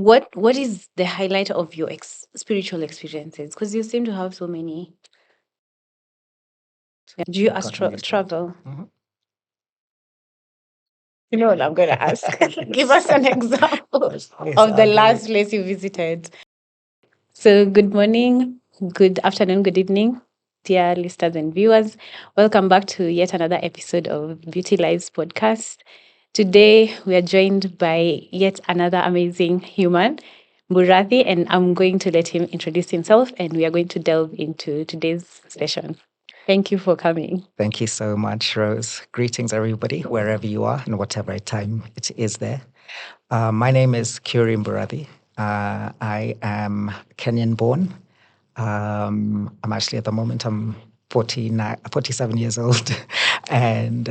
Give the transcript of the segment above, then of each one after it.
what is the highlight of your spiritual experiences? Because you seem to have so many. Do you travel? Mhm. You know what I'm going to ask? Give us an example Yes, of the last place you visited. So, good morning, good afternoon, good evening, dear listeners and viewers. Welcome back to yet another episode of Beauty Lives podcast. Today, we are joined by yet another amazing human, Mburathi, and I'm going to let him introduce himself and we are going to delve into today's session. Thank you for coming. Thank you so much, Rose. Greetings, everybody, wherever you are and whatever time it is there. My name is Kiũri Mburathi. I am Kenyan born. I'm actually at the moment, I'm 47 years old and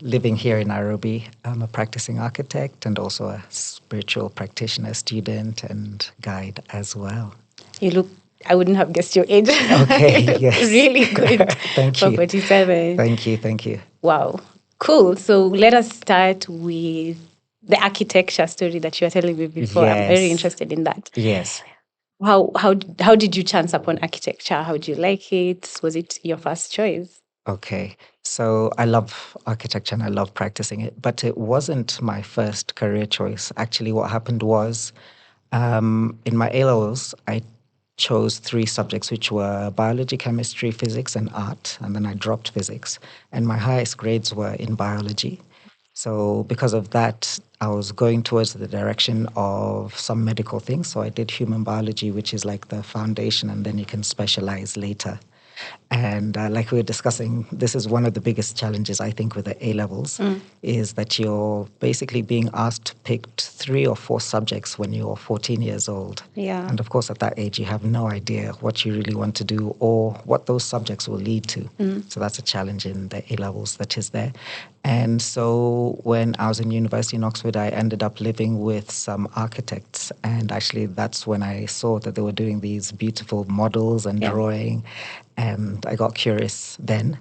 living here in Nairobi. I'm a practicing architect and also a spiritual practitioner, student and guide as well. You look, I wouldn't have guessed your age. Okay, You look yes. really good. Thank For you. 47. Thank you. Wow. Cool. So let us start with the architecture story that you were telling me before. I'm very Yes. interested in that. Yes. How did you chance upon architecture? How do you like it? Was it your first choice? Okay. So I love architecture and I love practicing it, but it wasn't my first career choice. Actually, what happened was in my A-levels, I chose 3 subjects, which were biology, chemistry, physics, and art. And then I dropped physics. And my highest grades were in biology. So because of that, I was going towards the direction of some medical things. So I did human biology, which is like the foundation, and then you can specialize later. And like we were discussing, this is one of the biggest challenges, I think, with the A-levels, is that you're basically being asked to pick 3 or 4 subjects when you're 14 years old. Yeah. And of course, at that age, you have no idea what you really want to do or what those subjects will lead to. So that's a challenge in the A-levels that is there. And so when I was in university in Oxford, I ended up living with some architects. And actually, that's when I saw that they were doing these beautiful models and drawing. And I got curious then.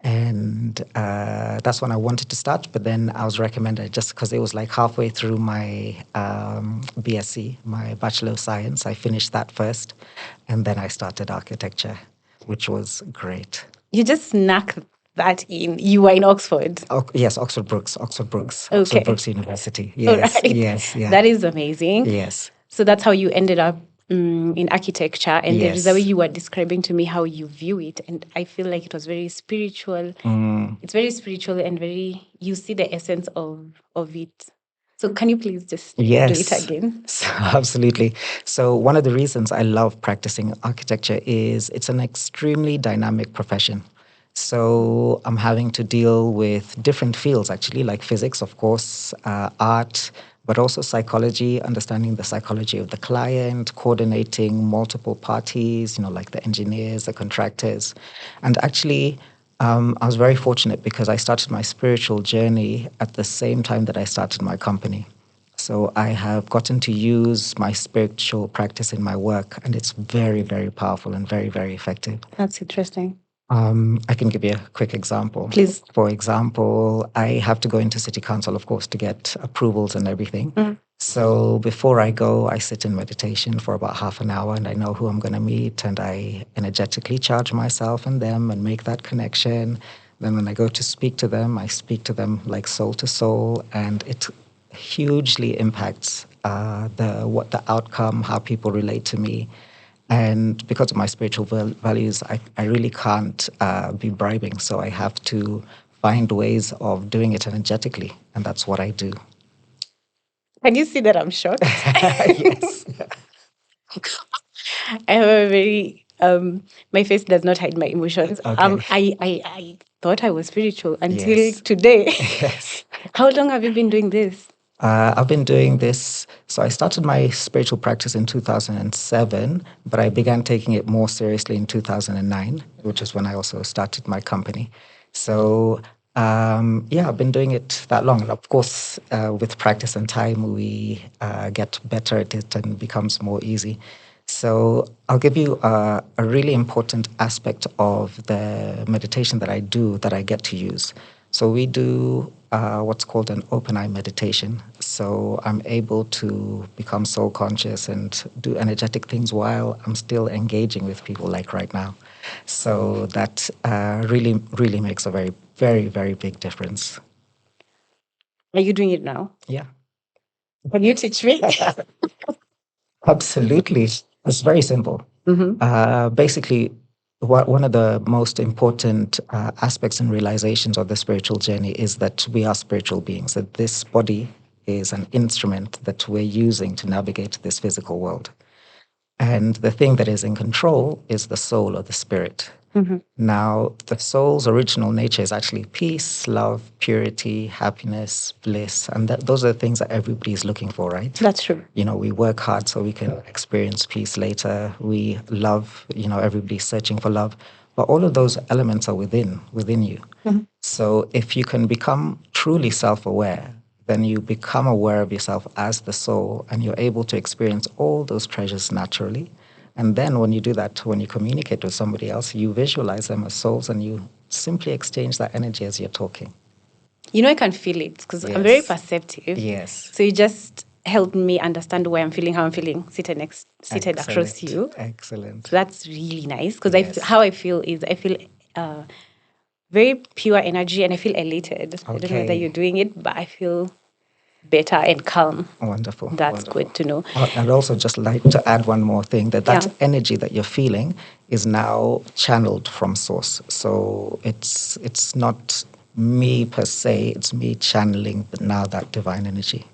And that's when I wanted to start. But then I was recommended just because it was like halfway through my BSc, my Bachelor of Science. I finished that first. And then I started architecture, which was great. You just snuck that in. You were in Oxford. Yes, Oxford Brookes University. All Yes, right. yes, yeah. That is amazing. Yes. So that's how you ended up in architecture. And there is a way Yes. you were describing to me how you view it. And I feel like it was very spiritual. It's very spiritual and very, you see the essence of it. So can you please just do it again? So, absolutely. So one of the reasons I love practicing architecture is it's an extremely dynamic profession. So I'm having to deal with different fields, actually, like physics, of course, art, but also psychology, understanding the psychology of the client, coordinating multiple parties, like the engineers, the contractors. And actually, I was very fortunate because I started my spiritual journey at the same time that I started my company. So I have gotten to use my spiritual practice in my work, and it's very, very powerful and very, very effective. That's interesting. I can give you a quick example. Please. For example, I have to go into city council, of course, to get approvals and everything. So before I go, I sit in meditation for about half an hour and I know who I'm going to meet and I energetically charge myself and them and make that connection. Then when I go to speak to them, I speak to them like soul to soul, and it hugely impacts the outcome, how people relate to me. And because of my spiritual values, I really can't be bribing. So I have to find ways of doing it energetically. And that's what I do. Can you see that I'm shocked? Yes. I have a very my face does not hide my emotions. Okay. I thought I was spiritual until Yes. today. Yes. How long have you been doing this? I've been doing this. So I started my spiritual practice in 2007, but I began taking it more seriously in 2009, which is when I also started my company. So I've been doing it that long. And of course, with practice and time, we get better at it and it becomes more easy. So I'll give you a really important aspect of the meditation that I do that I get to use. So we do what's called an open eye meditation. So I'm able to become soul conscious and do energetic things while I'm still engaging with people like right now. So that really, really makes a very, very, very big difference. Are you doing it now? Yeah. Can you teach me? Absolutely. It's very simple. Basically, one of the most important aspects and realizations of the spiritual journey is that we are spiritual beings, that this body is an instrument that we're using to navigate this physical world. And the thing that is in control is the soul or the spirit. Now, the soul's original nature is actually peace, love, purity, happiness, bliss. And those are the things that everybody is looking for, right? That's true. You know, we work hard so we can experience peace later. We love, you know, everybody's searching for love. But all of those elements are within you. So if you can become truly self-aware, then you become aware of yourself as the soul and you're able to experience all those treasures naturally. And then when you do that, when you communicate with somebody else, you visualize them as souls and you simply exchange that energy as you're talking. You know, I can feel it because I'm very perceptive. Yes. So you just helped me understand why I'm feeling, how I'm feeling, seated across you. Excellent. So that's really nice because how I feel is I feel very pure energy and I feel elated. I don't know whether you're doing it, but I feel better and calm. Wonderful. That's good to know. I'd also just like to add one more thing, that energy that you're feeling is now channeled from source. So it's not me per se, it's me channeling now that divine energy.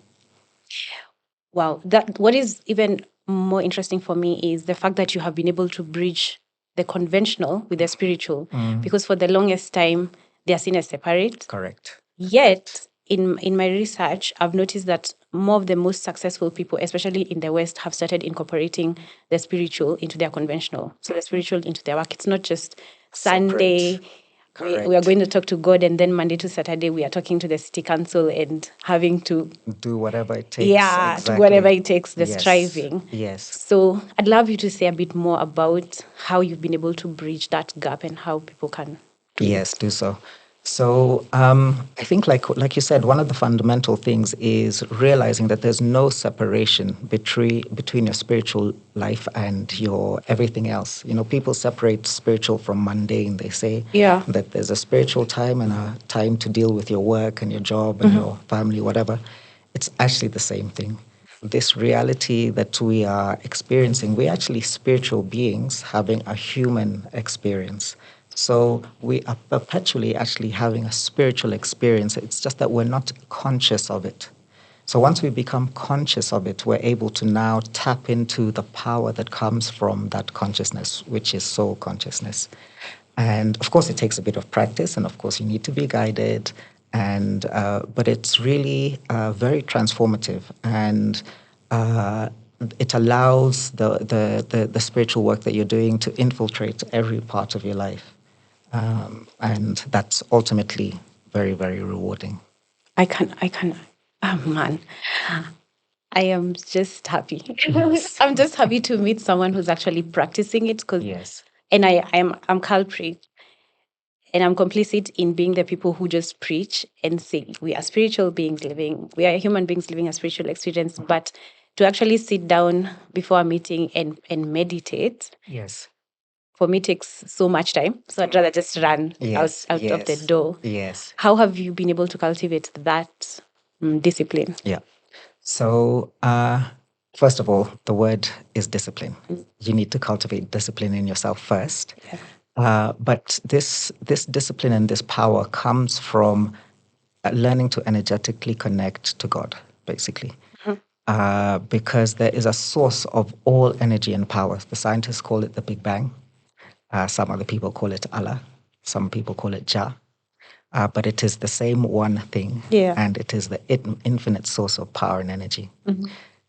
Wow. What is even more interesting for me is the fact that you have been able to bridge the conventional with the spiritual. Because for the longest time, they are seen as separate. Correct. Yet, in my research, I've noticed that more of the most successful people, especially in the West, have started incorporating the spiritual into their conventional. So the spiritual into their work. It's not just Sunday. We are going to talk to God, and then Monday to Saturday, we are talking to the city council and having to do whatever it takes. Yeah, exactly. Do whatever it takes, the striving. Yes. So I'd love you to say a bit more about how you've been able to bridge that gap and how people can do so. So I think, like you said, one of the fundamental things is realizing that there's no separation between your spiritual life and your everything else. You know, people separate spiritual from mundane. They say that there's a spiritual time and a time to deal with your work and your job and your family, whatever. It's actually the same thing. This reality that we are experiencing, we're actually spiritual beings having a human experience. So we are perpetually actually having a spiritual experience. It's just that we're not conscious of it. So once we become conscious of it, we're able to now tap into the power that comes from that consciousness, which is soul consciousness. And of course, it takes a bit of practice, and of course, you need to be guided. And but it's really very transformative, and it allows the spiritual work that you're doing to infiltrate every part of your life. And that's ultimately very, very rewarding. I can, oh man, I am just happy. I'm just happy to meet someone who's actually practicing it. And I'm culprit. And I'm complicit in being the people who just preach and say we are spiritual beings we are human beings living a spiritual experience. But to actually sit down before a meeting and meditate, for me takes so much time. So I'd rather just run out of the door. How have you been able to cultivate that discipline? Yeah. So first of all, the word is discipline. You need to cultivate discipline in yourself first. But this discipline and this power comes from learning to energetically connect to God, basically. Because there is a source of all energy and power. The scientists call it the Big Bang. Some other people call it Allah. Some people call it Jah. But it is the same one thing. And it is the infinite source of power and energy.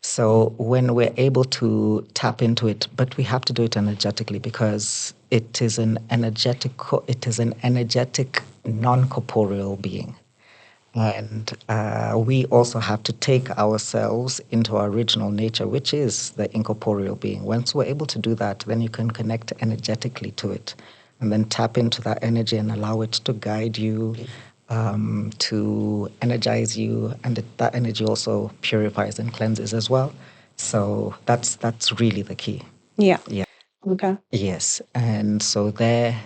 So when we're able to tap into it, but we have to do it energetically because it is an energetic, non-corporeal being. And we also have to take ourselves into our original nature, which is the incorporeal being. Once we're able to do that, then you can connect energetically to it and then tap into that energy and allow it to guide you to energize you, and that energy also purifies and cleanses as well. So that's really the key. Yeah. Yeah. Okay. Yes, and so there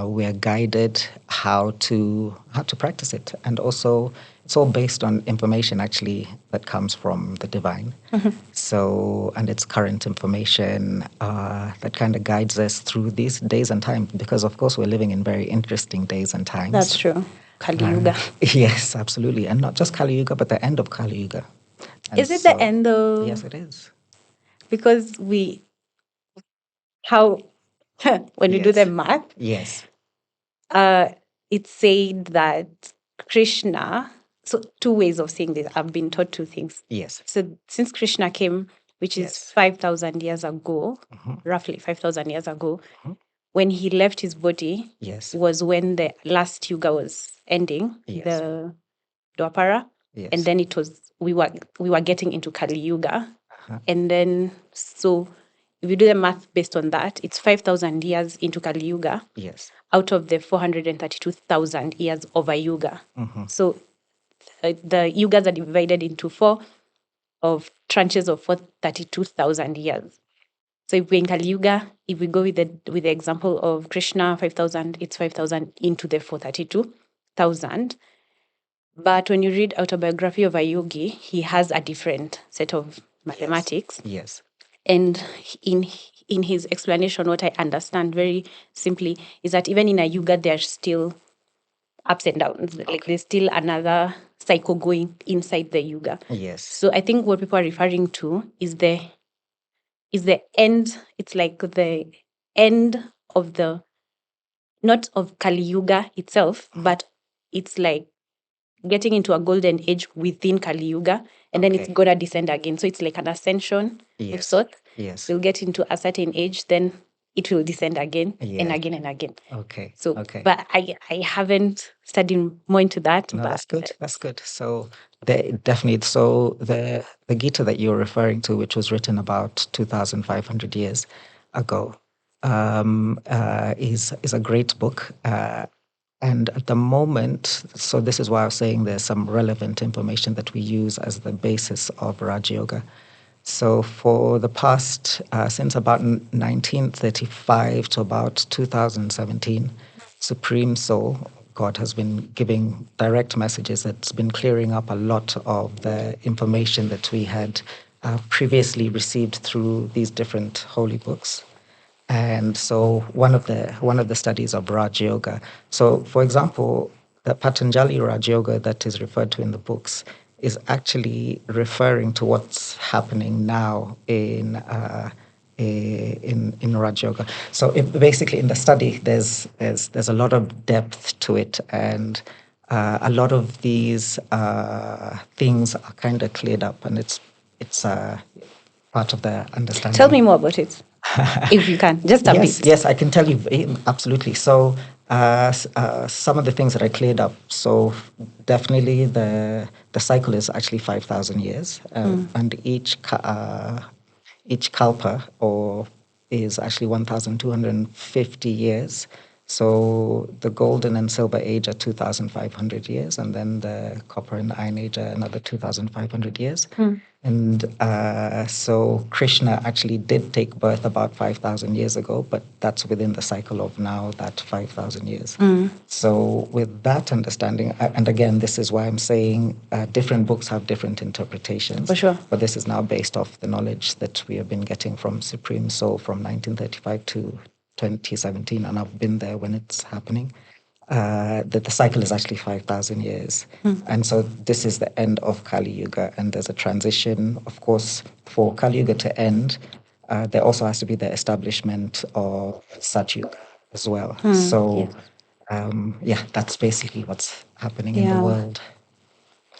we are guided how to practice it, and also it's all based on information actually that comes from the divine. So, and it's current information that kind of guides us through these days and times, because of course we're living in very interesting days and times. That's true. Kaluga. Yes, absolutely, and not just Kali Yuga, but the end of Kali Yuga. And Is it the end of? Yes, it is. Because how when we do the Yes. math, Yes. it said that Krishna. So two ways of saying this. I've been taught two things. Yes. So since Krishna came, which is Yes. 5,000 years ago, roughly 5,000 years ago, Mhm. when he left his body, Yes. was when the last yuga was ending, Yes. the Dwapara, Yes. and then it was we were getting into Kali Yuga, Uh-huh. and then so if you do the math based on that, it's 5,000 years into Kali Yuga. Yes. Out of the 432,000 years of a yuga. So the yugas are divided into four of tranches of 432,000 years. So if we're in Kali Yuga, if we go with the example of Krishna 5,000, it's 5,000 into the 432,000. But when you read Autobiography of a Yogi, he has a different set of mathematics. Yes. And in his explanation, what I understand very simply is that even in a yuga, there's still ups and downs. Like there's still another cycle going inside the yuga. Yes. So I think what people are referring to is the end. It's like the end of the not of Kali Yuga itself, but it's like getting into a golden age within Kali Yuga, and then it's gonna descend again. So it's like an ascension of sorts. Yes. We'll get into a certain age, then it will descend again and Yes. again and again. Okay. So, Okay. but I haven't studied more into that. No, but that's good. That's good. So definitely. So the Gita that you're referring to, which was written about 2,500 years ago, is a great book. And at the moment, so this is why I was saying there's some relevant information that we use as the basis of Raj Yoga. So for the past, since about 1935 to about 2017, Supreme Soul, God has been giving direct messages that's been clearing up a lot of the information that we had previously received through these different holy books. And so one of the studies of Raj Yoga. So, for example, the Patanjali Raj Yoga that is referred to in the books is actually referring to what's happening now in Raj Yoga. So, basically, in the study, there's a lot of depth to it, and a lot of these things are kind of cleared up, and it's part of the understanding. Tell me more about it, if you can, just a Yes, bit. yes, I can tell you absolutely. So, some of the things that I cleared up. So, definitely the cycle is actually 5,000 years, and each kalpa or is actually 1,250 years. So the golden and silver age are 2,500 years, and then the copper and iron age are another 2,500 years. And so Krishna actually did take birth about 5,000 years ago, but that's within the cycle of now that 5,000 years. So with that understanding, and again, this is why I'm saying different books have different interpretations. For sure. But this is now based off the knowledge that we have been getting from Supreme Soul from 1935 to 2017, and I've been there when it's happening. That the cycle is actually 5,000 years. And so this is the end of Kali Yuga, and there's a transition. Of course, for Kali Yuga to end, there also has to be the establishment of Sat Yuga as well. So, yeah, that's basically what's happening in the Yeah. world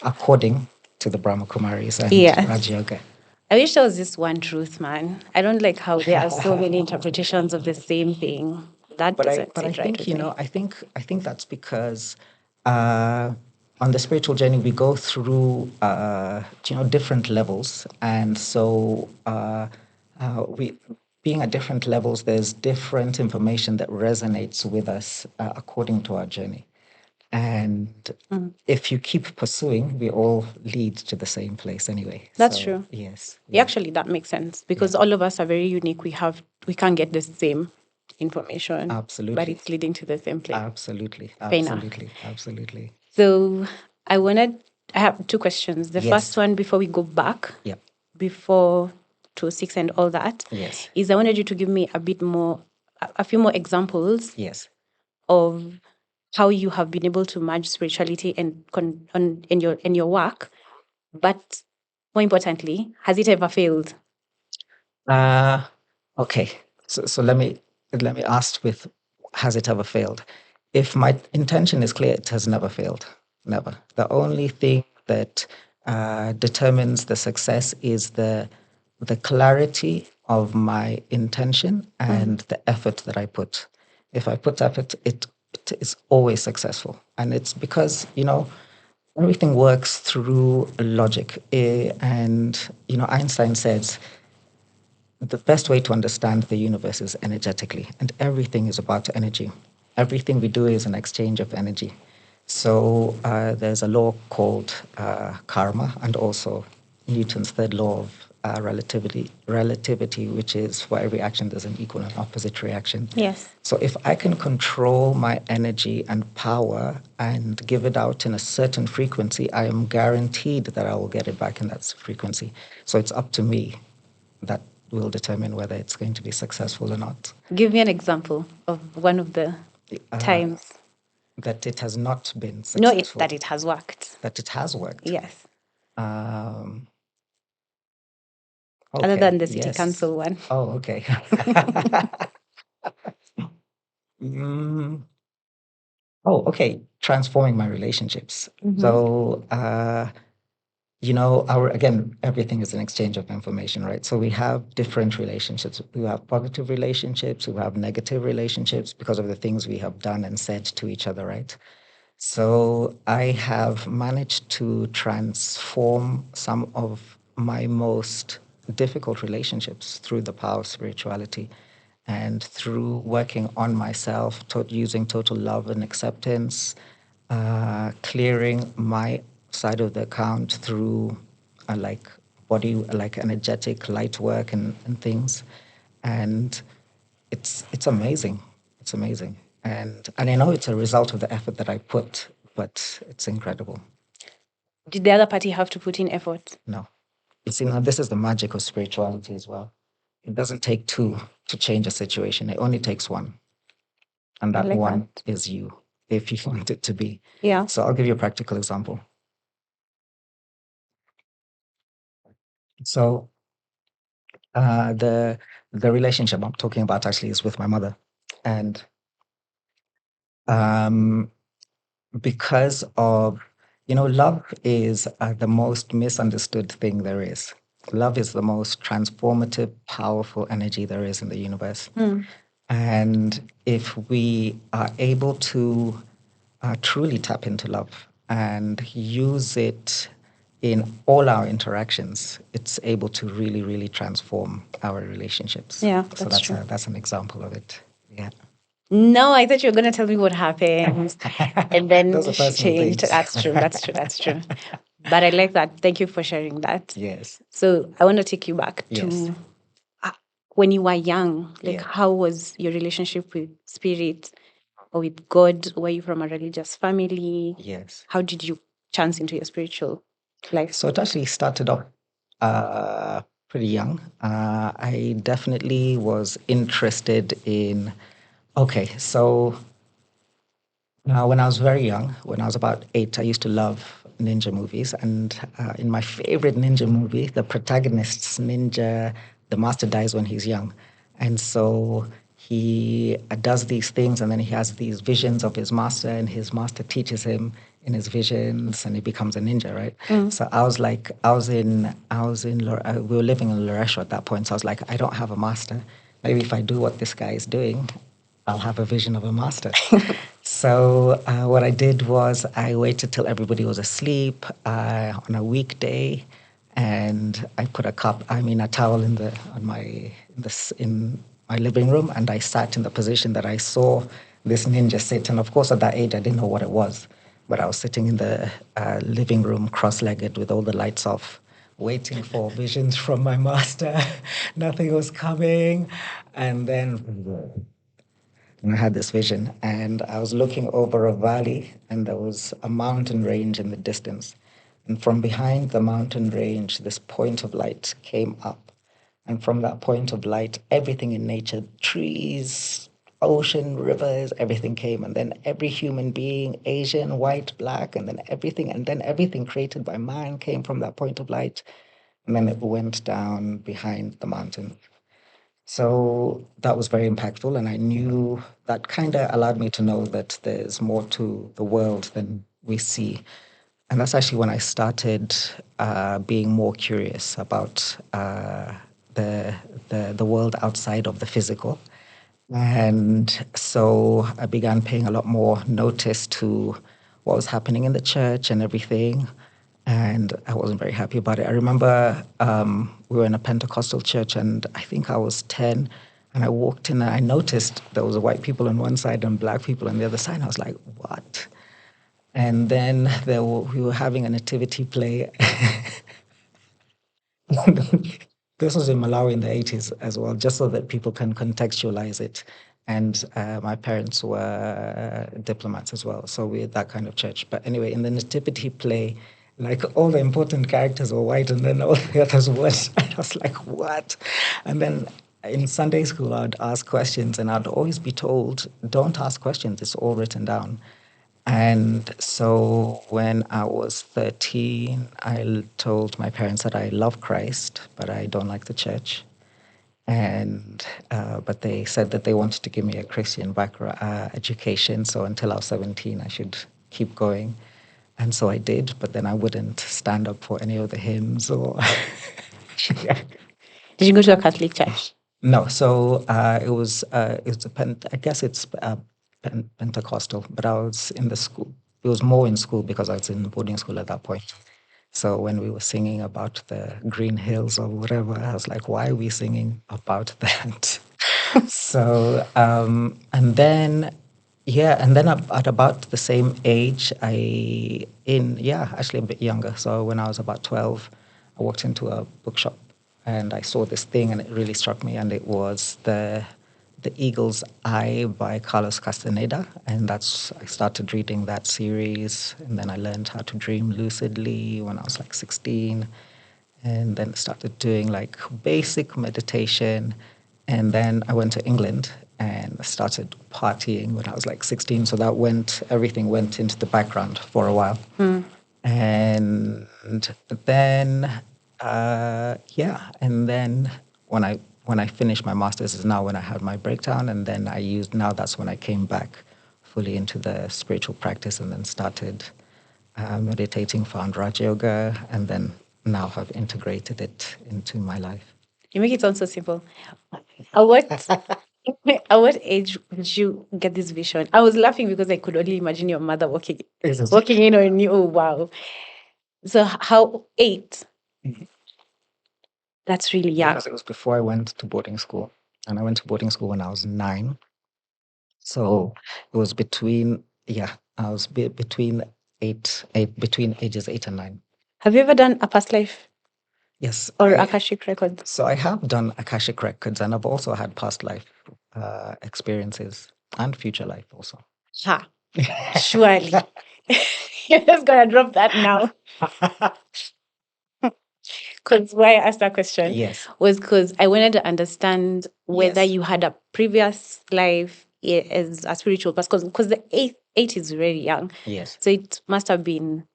according to the Brahma Kumaris and Yes. Raj Yoga. I wish there was this one truth, man. I don't like how there are so many interpretations of the same thing. That But doesn't I sit right think with you me. know I think that's because on the spiritual journey we go through different levels, and so we being at different levels, there's different information that resonates with us according to our journey. And if you keep pursuing, we all lead to the same place anyway. That's So, true. Yes. Yeah. Actually, that makes sense because all of us are very unique. We can't get the same information. Absolutely. But it's leading to the same place. Absolutely. Fair enough. Absolutely. Absolutely. So I have two questions. The first one, before we go back, before 206 and all that, is I wanted you to give me a few more examples of how you have been able to merge spirituality in your work, but more importantly, has it ever failed? Okay. So let me ask with, has it ever failed? If my intention is clear, it has never failed. Never. The only thing that determines the success is the clarity of my intention and the effort that I put. If I put effort, it is always successful. And it's because, everything works through logic. And, Einstein says, the best way to understand the universe is energetically, and everything is about energy. Everything we do is an exchange of energy. So there's a law called karma, and also Newton's third law of relativity, which is for every action there's an equal and opposite reaction. Yes. So if I can control my energy and power and give it out in a certain frequency, I am guaranteed that I will get it back in that frequency. So it's up to me. That will determine whether it's going to be successful or not. Give me an example of one of the times that it has not been successful. No, that it has worked. That it has worked. Yes. Okay. Other than the city council one. Oh, okay. Oh, okay. Transforming my relationships. So, everything is an exchange of information, right? So we have different relationships. We have positive relationships, we have negative relationships because of the things we have done and said to each other, right? So I have managed to transform some of my most difficult relationships through the power of spirituality and through working on myself, using total love and acceptance, clearing my side of the account through energetic light work and things. And it's amazing. It's amazing. And I know it's a result of the effort that I put, but it's incredible. Did the other party have to put in effort? No. You see, now this is the magic of spirituality as well. It doesn't take two to change a situation. It only takes one. And that one is you, if you want it to be. Yeah. So I'll give you a practical example. So the relationship I'm talking about actually is with my mother. And because of, love is the most misunderstood thing there is. Love is the most transformative, powerful energy there is in the universe. And if we are able to truly tap into love and use it in all our interactions, it's able to really, really transform our relationships. Yeah, that's an example of it. Yeah. No, I thought you were going to tell me what happened. And then Those are personal changed. things. That's true. But I like that. Thank you for sharing that. Yes. So I want to take you back to when you were young. Like, how was your relationship with spirit or with God? Were you from a religious family? Yes. How did you chance into your spiritual life? So it actually started off pretty young. I definitely was interested in. Okay, so when I was very young, when I was about 8, I used to love ninja movies. And in my favorite ninja movie, the protagonist's ninja, the master dies when he's young. And so he does these things, and then he has these visions of his master, and his master teaches him in his visions, and he becomes a ninja, right? So we were living in Loresho at that point. So I was like, I don't have a master. Maybe if I do what this guy is doing, I'll have a vision of a master. So what I did was I waited till everybody was asleep on a weekday, and I put a towel in my living room, and I sat in the position that I saw this ninja sit. And of course, at that age, I didn't know what it was. But I was sitting in the living room, cross-legged, with all the lights off, waiting for visions from my master. Nothing was coming, and then and I had this vision, and I was looking over a valley, and there was a mountain range in the distance. And from behind the mountain range, this point of light came up. And from that point of light, everything in nature, trees, ocean, rivers, everything came. And then every human being, Asian, white, black, and then everything created by man came from that point of light. And then it went down behind the mountain. So that was very impactful. And I knew that kind of allowed me to know that there's more to the world than we see. And that's actually when I started being more curious about the world outside of the physical. And so I began paying a lot more notice to what was happening in the church and everything. And I wasn't very happy about it. I remember we were in a Pentecostal church, and I think I was 10. And I walked in and I noticed there was white people on one side and black people on the other side. And I was like, what? And then we were having a nativity play. This was in Malawi in the 80s as well, just so that people can contextualize it. And my parents were diplomats as well, so we had that kind of church. But anyway, in the nativity play, like all the important characters were white, and then all the others weren't. And I was like, what? And then in Sunday school, I'd ask questions, and I'd always be told, don't ask questions, it's all written down. And so when I was 13, told my parents that I love Christ, but I don't like the church. And but they said that they wanted to give me a Christian background education. So until I was 17, I should keep going. And so I did, but then I wouldn't stand up for any of the hymns or. Yeah. Did you go to a Catholic church? No, so it's I guess it's Pentecostal, but I was in the school. It was more in school because I was in boarding school at that point. So when we were singing about the green hills or whatever, I was like, why are we singing about that? So and then at about the same age, actually a bit younger. So when I was about 12, I walked into a bookshop and I saw this thing and it really struck me, and it was the Eagle's Eye by Carlos Castaneda, and I started reading that series, and then I learned how to dream lucidly when I was like 16, and then started doing like basic meditation, and then I went to England and started partying when I was like 16. So everything went into the background for a while. And then, and then when I finished my master's is now when I had my breakdown, and then that's when I came back fully into the spiritual practice, and then started meditating, found Raj Yoga, and then now have integrated it into my life. You make it sound so simple. At what at what age did you get this vision? I was laughing because I could only imagine your mother walking in on you. Oh wow. So how 8? That's really young. Because it was before I went to boarding school, and I went to boarding school when I was 9. So it was I was between between ages 8 and 9. Have you ever done a past life Yes. or Akashic records? So I have done Akashic records, and I've also had past life experiences and future life also. Ha. Surely. You're just gonna drop that now. Because why I asked that question was because I wanted to understand whether you had a previous life as a spiritual person. Because the eight is very young. Yes. So it must have been.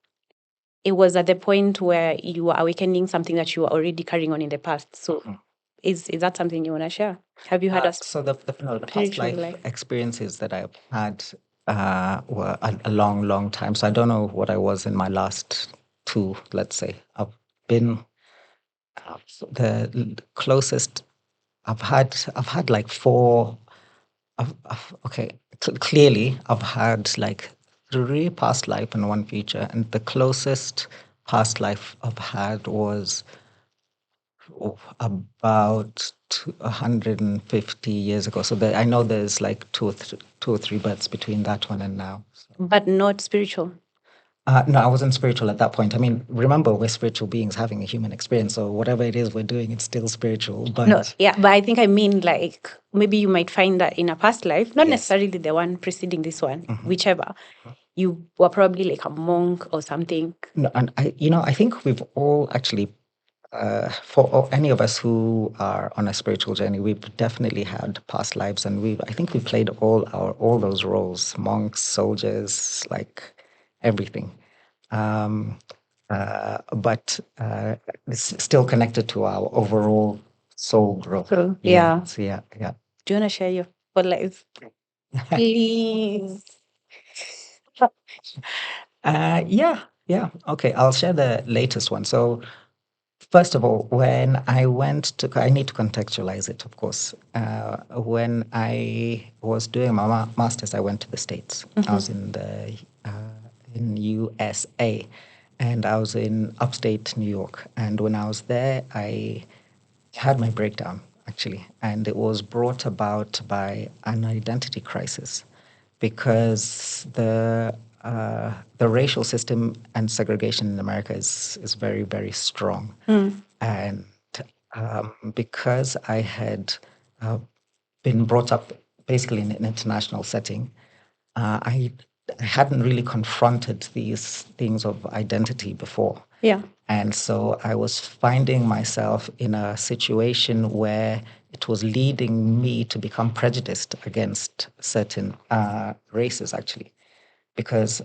It was at the point where you were awakening something that you were already carrying on in the past. So, is that something you want to share? Have you had so the past life experiences that I've had were a long time. So I don't know what I was in my last 2. Let's say I've been the closest I've had like 4. Clearly I've had like 3 past life and 1 future, and the closest past life I've had was about 150 years ago. So I know there's like 2 or 3 births between that one and now. So. But not spiritual. No, I wasn't spiritual at that point. I mean, remember, we're spiritual beings having a human experience. So whatever it is we're doing, it's still spiritual. But No, yeah, but I think I mean like maybe you might find that in a past life, not yes. necessarily the one preceding this one, Mhm. whichever, you were probably like a monk or something. No, and I think we've all actually, any of us who are on a spiritual journey, we've definitely had past lives, and I think we played all those roles: monks, soldiers, like everything. Um, but it's still connected to our overall soul growth. So yeah. So yeah. Do you want to share your full life? Please. Yeah. Okay, I'll share the latest one. So first of all, when I need to contextualize it, of course. When I was doing my master's, I went to the States. I was in USA, and I was in upstate New York. And when I was there, I had my breakdown, actually, and it was brought about by an identity crisis because the racial system and segregation in America is very, very strong. And because I had uh, been brought up basically in an international setting, I hadn't really confronted these things of identity before. Yeah. And so I was finding myself in a situation where it was leading me to become prejudiced against certain races, actually. Because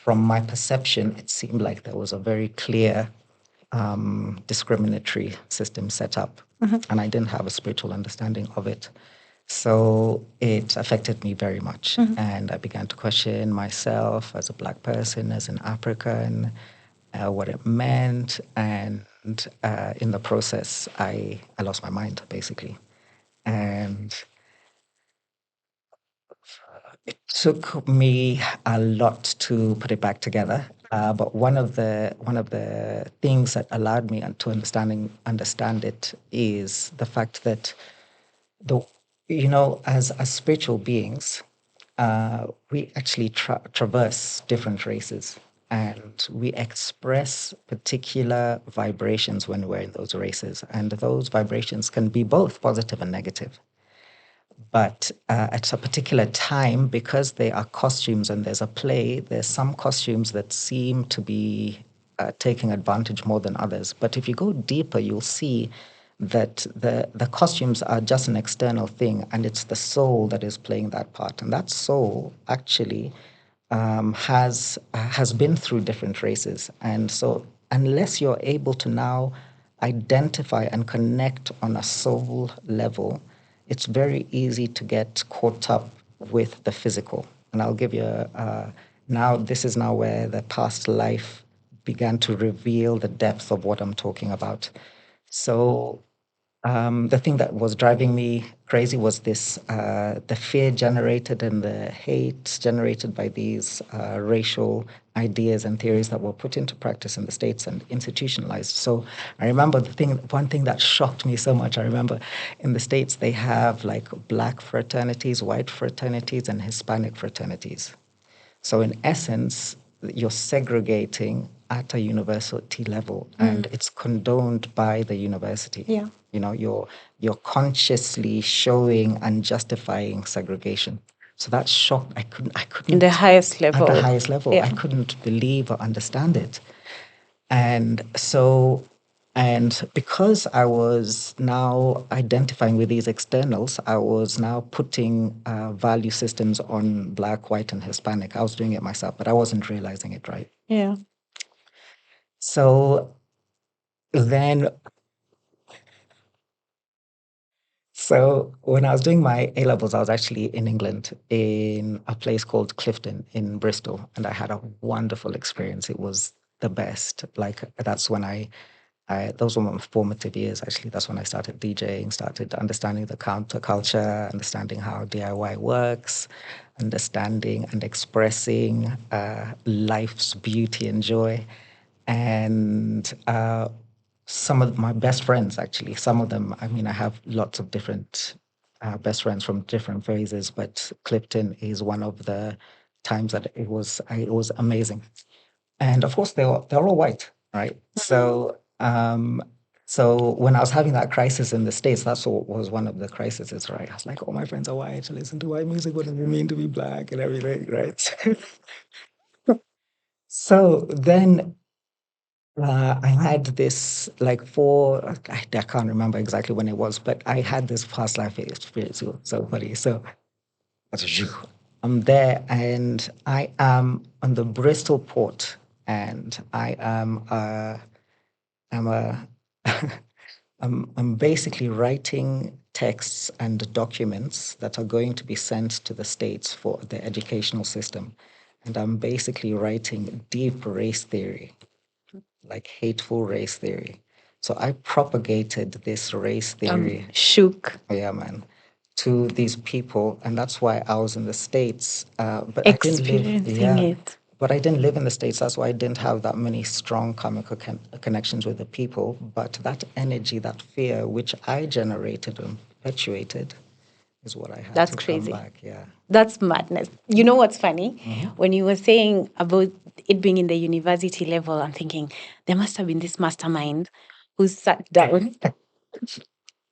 from my perception, it seemed like there was a very clear discriminatory system set up, and I didn't have a spiritual understanding of it. So it affected me very much, and I began to question myself as a Black person, as an African, what it meant, and in the process, I lost my mind basically, and it took me a lot to put it back together. But one of the things that allowed me to understand it is the fact that the as spiritual beings, we actually traverse different races, and we express particular vibrations when we're in those races, and those vibrations can be both positive and negative. But at a particular time, because they are costumes and there's a play, there's some costumes that seem to be taking advantage more than others. But if you go deeper, you'll see that the costumes are just an external thing, and it's the soul that is playing that part. And that soul actually has been through different races. And so unless you're able to now identify and connect on a soul level, it's very easy to get caught up with the physical. And I'll give you now, this is now where the past life began to reveal the depth of what I'm talking about. So the thing that was driving me crazy was the fear generated and the hate generated by these racial ideas and theories that were put into practice in the States and institutionalized. So I remember one thing that shocked me so much. I remember in the States, they have like Black fraternities, white fraternities, and Hispanic fraternities. So in essence, you're segregating at a university level, and it's condoned by the university. Yeah. You're consciously showing and justifying segregation. So that shocked. I couldn't In the highest at level. the highest level. Yeah. I couldn't believe or understand it. And so, and because I was now identifying with these externals, I was now putting value systems on Black, white, and Hispanic. I was doing it myself, but I wasn't realizing it, right? Yeah. So then, so when I was doing my A levels, I was actually in England in a place called Clifton in Bristol, and I had a wonderful experience. It was the best. Like that's when those were my formative years, actually. That's when I started DJing, started understanding the counterculture, understanding how DIY works, understanding and expressing life's beauty and joy. And some of my best friends, actually, some of them, I mean, I have lots of different best friends from different phases, but Clifton is one of the times that it was amazing. And of course, they're all white, right? So when I was having that crisis in the States, that's what was one of the crises, right? I was like, oh, my friends are white. Listen to white music. What does it mean to be black and everything, right? So then I had this like I can't remember exactly when it was, but I had this past life experience. It was so funny. So I'm there and I am on the Bristol port and I'm a I'm basically writing texts and documents that are going to be sent to the States for the educational system. And I'm basically writing deep race theory, like hateful race theory. So I propagated this race theory. Shook. Oh, yeah, man, to these people, and that's why I was in the States. But I didn't live, Experiencing it. but I didn't live in the States. That's why I didn't have that many strong chemical connections with the people. But that energy, that fear, which I generated and perpetuated, is what I had That's to crazy. come back. Yeah. That's madness. You know what's funny? When you were saying about it being in the university level, I'm thinking there must have been this mastermind who sat down.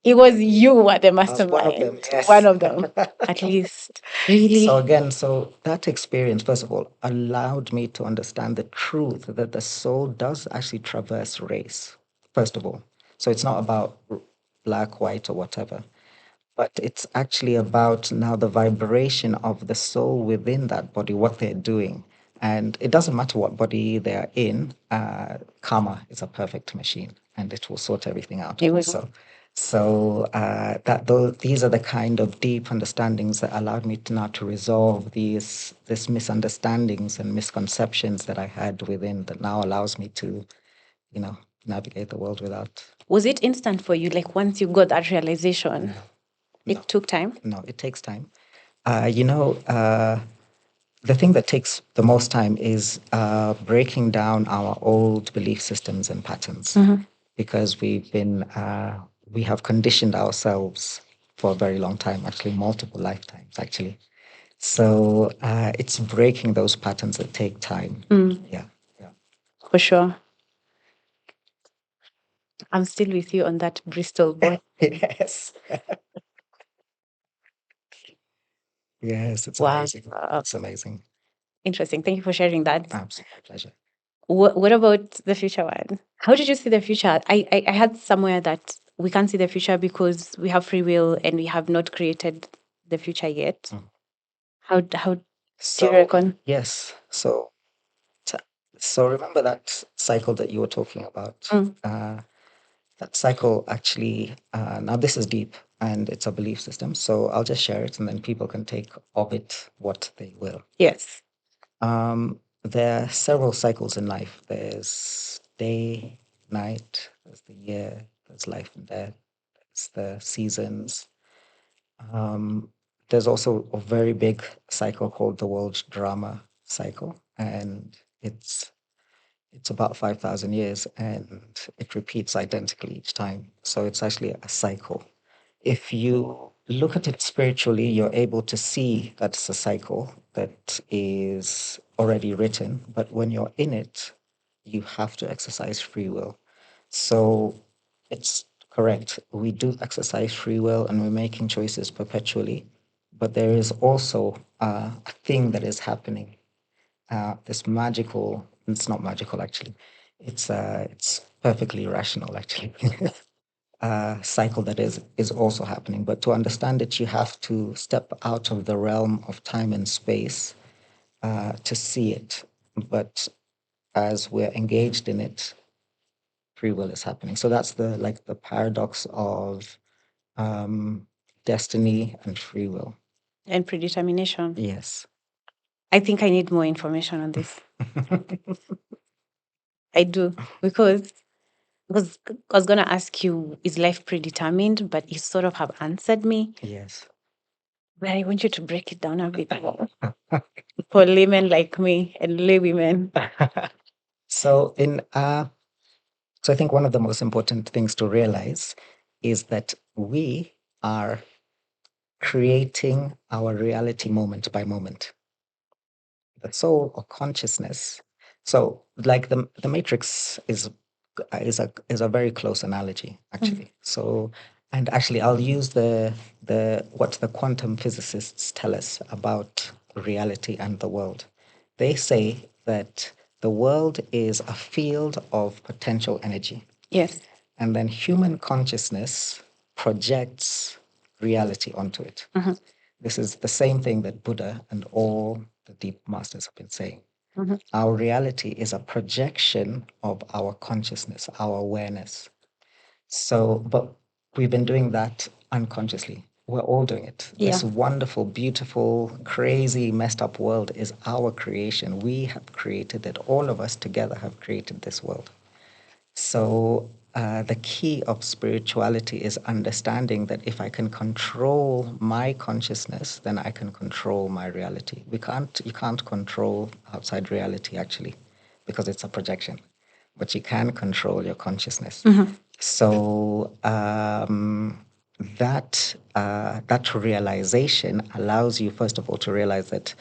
It was you who were the I was one of mastermind. them, yes. One of them, at least. Really? So again, so that experience, first of all, allowed me to understand the truth that the soul does actually traverse race, first of all. So it's not about black, white, or whatever, but it's actually about now the vibration of the soul within that body, what they're doing. And it doesn't matter what body they're in, karma is a perfect machine and it will sort everything out. It will. These are the kind of deep understandings that allowed me to now to resolve these misunderstandings and misconceptions that I had within that now allows me to, navigate the world without. Was it instant for you? Like once you got that realization, it took time? No, it takes time. The thing that takes the most time is breaking down our old belief systems and patterns because we have conditioned ourselves for a very long time, actually multiple lifetimes, actually. So it's breaking those patterns that take time. Yeah. For sure. I'm still with you on that Bristol boy. Yes. Yes, it's Wow. amazing. It's amazing. Interesting. Thank you for sharing that. Absolute pleasure. What about the future one? How did you see the future? I had somewhere that we can't see the future because we have free will and we have not created the future yet. How do you reckon? Yes. So remember that cycle that you were talking about. That cycle actually, now this is deep and it's a belief system. So I'll just share it and then people can take of it what they will. Yes. There are several cycles in life. There's day, night, there's the year, there's life and death, there's the seasons. There's also a very big cycle called the world drama cycle, and it's about 5,000 years and it repeats identically each time. So it's actually a cycle. If you look at it spiritually, you're able to see that it's a cycle that is already written. But when you're in it, you have to exercise free will. So it's correct. We do exercise free will and we're making choices perpetually. But there is also a thing that is happening, this magical, it's not magical actually, it's perfectly rational actually, cycle that is also happening. But to understand it, you have to step out of the realm of time and space to see it. But as we're engaged in it, free will is happening. So that's the paradox of destiny and free will. And predetermination. Yes. I think I need more information on this. I do. Because I was going to ask you, is life predetermined? But you sort of have answered me. Yes. But I want you to break it down a bit more for laymen like me and lay women. So I think one of the most important things to realize is that we are creating our reality moment by moment. The soul or consciousness So, like the matrix is a very close analogy, actually. So, and actually, I'll use the what the quantum physicists tell us about reality and the world. They say that the world is a field of potential energy. Yes. And then human consciousness projects reality onto it. This is the same thing that Buddha and all the deep masters have been saying. Our reality is a projection of our consciousness, our awareness. So, but we've been doing that unconsciously. We're all doing it. This wonderful, beautiful, crazy, messed up world is our creation. We have created it. All of us together have created this world. So, the key of spirituality is understanding that if I can control my consciousness, then I can control my reality. You can't control outside reality actually, because it's a projection, but you can control your consciousness. So that realization allows you, first of all, to realize that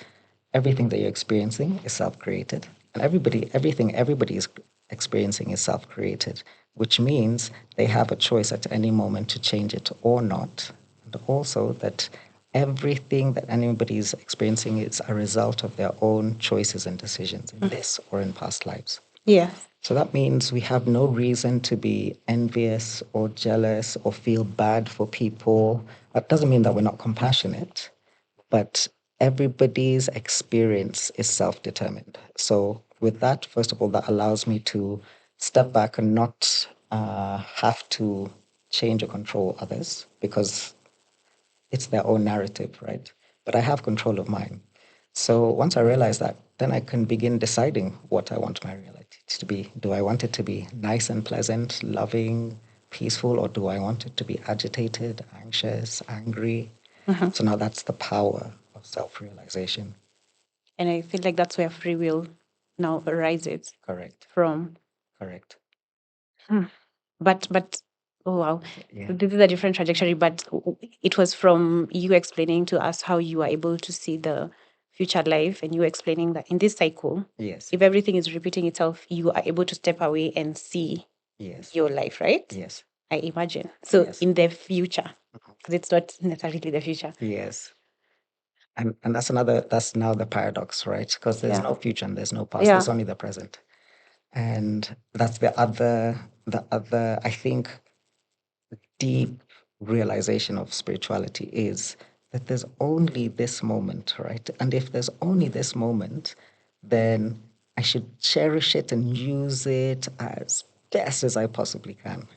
everything that you're experiencing is self-created, and everything everybody is experiencing is self-created, which means they have a choice at any moment to change it or not, and also that everything that anybody is experiencing is a result of their own choices and decisions in this or in past lives. Yeah. So that means we have no reason to be envious or jealous or feel bad for people. That doesn't mean that we're not compassionate, but everybody's experience is self-determined. So with that, first of all, that allows me to step back and not have to change or control others, because it's their own narrative, right? But I have control of mine. So once I realize that, then I can begin deciding what I want my reality to be. Do I want it to be nice and pleasant, loving, peaceful, or do I want it to be agitated, anxious, angry? So now that's the power of self-realization. And I feel like that's where free will now arises. Correct. From. Correct. But oh wow, Yeah. so this is a different trajectory. But it was from you explaining to us how you are able to see the future life, and you explaining that in this cycle, Yes. if everything is repeating itself, you are able to step away and see Yes. your life, right? Yes. I imagine. So Yes. in the future, because it's not necessarily the future. Yes. And that's now the paradox, right? Because there's no future and there's no past. There's only the present. And that's the other, I think, deep realization of spirituality is that there's only this moment, right? And if there's only this moment, then I should cherish it and use it as best as I possibly can.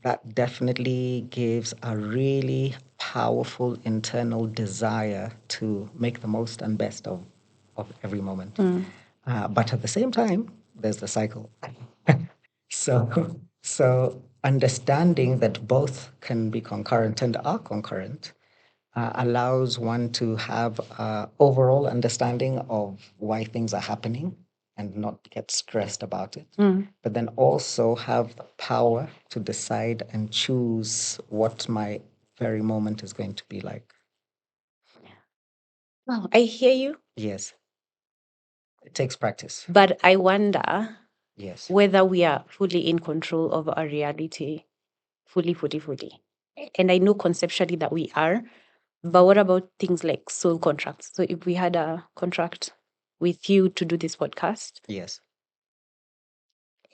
That definitely gives a really powerful internal desire to make the most and best of every moment. But at the same time, there's the cycle. So understanding that both can be concurrent and are concurrent allows one to have an overall understanding of why things are happening and not get stressed about it. But then also have the power to decide and choose what my very moment is going to be like. Wow, I hear you. Yes. It takes practice. But I wonder Yes. whether we are fully in control of our reality. Fully. And I know conceptually that we are, but what about things like soul contracts? So if we had a contract with you to do this podcast, Yes.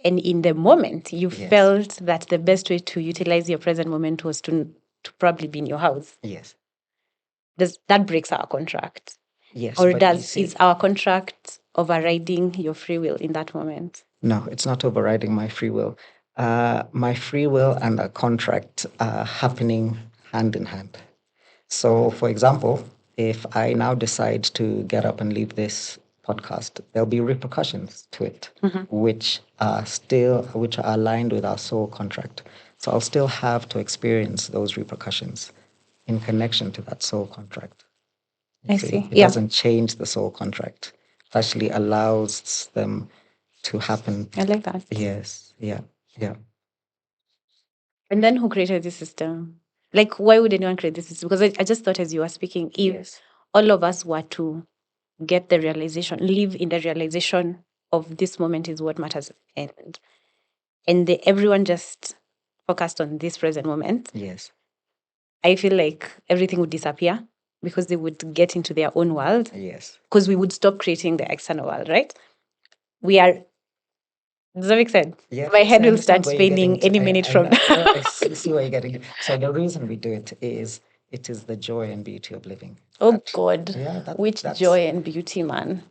and in the moment you Yes. felt that the best way to utilize your present moment was to probably be in your house, Yes. does that breaks our contract? Yes. Or but you see, is our contract overriding your free will in that moment? no, it's not overriding my free will. My free will and a contract are happening hand in hand. So, for example, if I now decide to get up and leave this podcast, there'll be repercussions to it, which are aligned with our soul contract. So I'll still have to experience those repercussions in connection to that soul contract. I see. It doesn't change the soul contract. It actually allows them to happen. I like that. Yes. Yeah. Yeah. And then who created this system? Like, why would anyone create this system? Because I just thought as you were speaking, if all of us were to get the realization, live in the realization of this moment is what matters, and everyone just focused on this present moment, Yes. I feel like everything would disappear because they would get into their own world. Yes. Because we would stop creating the external world, right? We are. Does that make sense? Yeah, My yes, head I will understand start where you're getting spinning any to. minute I from know, now. I see where you're getting. So the reason we do it is it is the joy and beauty of living. Oh God, Yeah, which that's joy and beauty, man!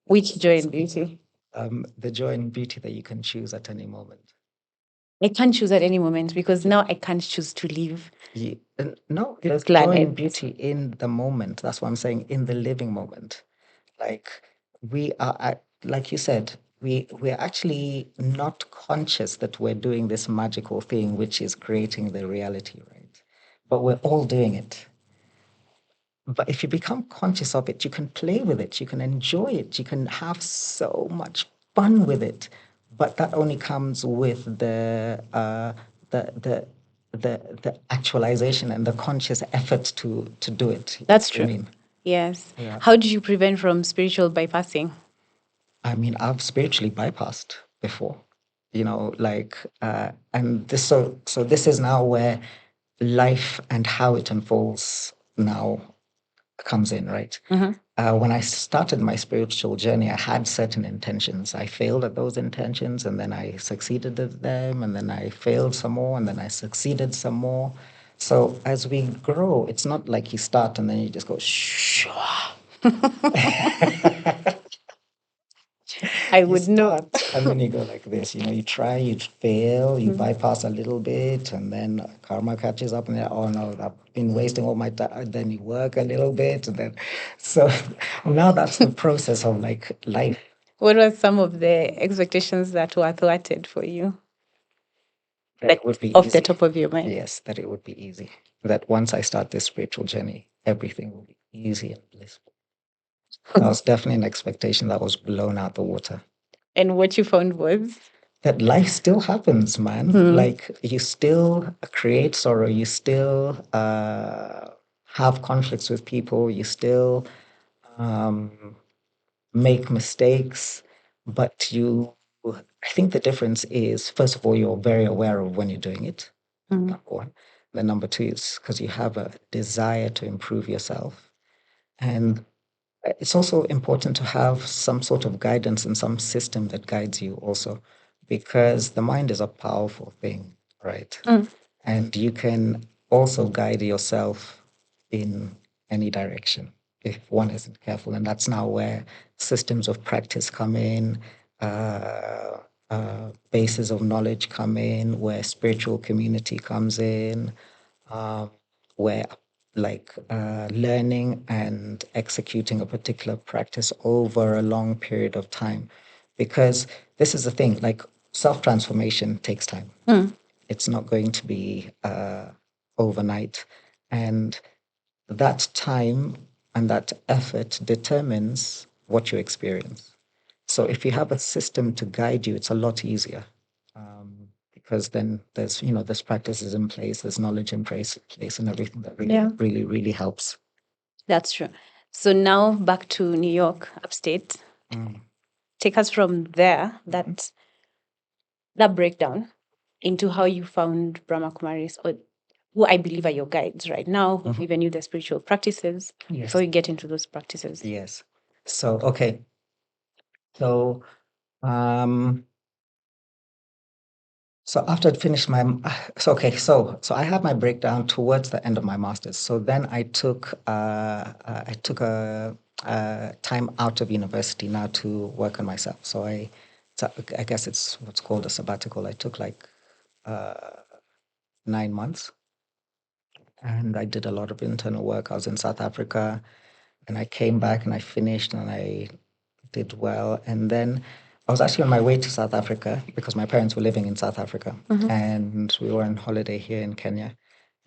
Which joy and beauty! the joy and beauty that you can choose at any moment. I can't choose at any moment because now I can't choose to leave. No, The there's joy planet. and beauty in the moment. That's what I'm saying, in the living moment. Like we are, like you said, we're actually not conscious that we're doing this magical thing, which is creating the reality, right? But we're all doing it. But if you become conscious of it, you can play with it, you can enjoy it, you can have so much fun with it. But that only comes with the the the actualization and the conscious effort to do it. That's You know true. what I mean? Yes. Yeah. How do you prevent from spiritual bypassing? I mean, I've spiritually bypassed before, and so this is now where life and how it unfolds now comes in, right? When I started my spiritual journey, I had certain intentions. I failed at those intentions, and then I succeeded at them, and then I failed some more, and then I succeeded some more. So as we grow, it's not like you start and then you just go, shh. I You would know. start and then you go like this. You try, you fail, you bypass a little bit, and then karma catches up, and then, oh no, I've been wasting all my time. Then you work a little bit, and then so now that's the process of like life. What were some of the expectations that were thwarted for you? That Like it would be off the easy. top of your mind? Yes, that it would be easy. That once I start this spiritual journey, everything will be easy and blissful. That was definitely an expectation that was blown out the water. And what you found was? That life still happens, man. Like you still create sorrow, you still have conflicts with people, you still um, make mistakes, but I think the difference is, first of all, you're very aware of when you're doing it. Number one. Then number two is because you have a desire to improve yourself. And it's also important to have some sort of guidance and some system that guides you also, because the mind is a powerful thing, right? And you can also guide yourself in any direction if one isn't careful. And that's now where systems of practice come in, bases of knowledge come in, where spiritual community comes in, where learning and executing a particular practice over a long period of time. Because this is the thing, like self transformation takes time. It's not going to be overnight. And that time and that effort determines what you experience. So if you have a system to guide you, it's a lot easier, because then there's practices in place, there's knowledge in place, and everything that really, really helps. That's true. So now back to New York, upstate. Take us from there, that breakdown, into how you found Brahma Kumaris, or who I believe are your guides right now, who've given you the spiritual practices, before you get into those practices. Yes. So, okay. So, so after I'd finished so I had my breakdown towards the end of my master's. So then I took a time out of university now to work on myself. So I guess it's what's called a sabbatical. I took like 9 months, and I did a lot of internal work. I was in South Africa, and I came back and I finished and I did well. And then I was actually on my way to South Africa because my parents were living in South Africa, and we were on holiday here in Kenya.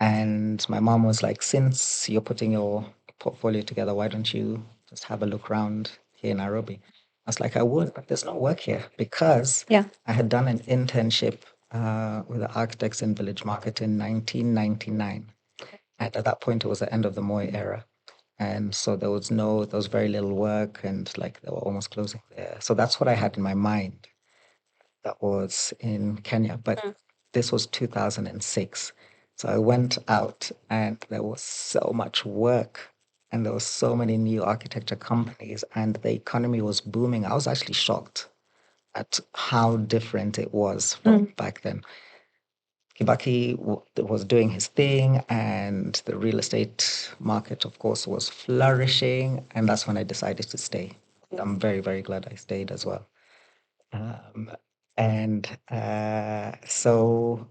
And my mom was like, since you're putting your portfolio together, why don't you just have a look around here in Nairobi? I was like, I would, but there's no work here because I had done an internship with the architects in Village Market in 1999. And at that point, it was the end of the Moy era. And so there was very little work, and like they were almost closing there. So that's what I had in my mind. That was in Kenya, but this was 2006. So I went out and there was so much work and there were so many new architecture companies and the economy was booming. I was actually shocked at how different it was from back then. Kibaki was doing his thing, and the real estate market, of course, was flourishing. And that's when I decided to stay. I'm very, very glad I stayed as well. Um, and so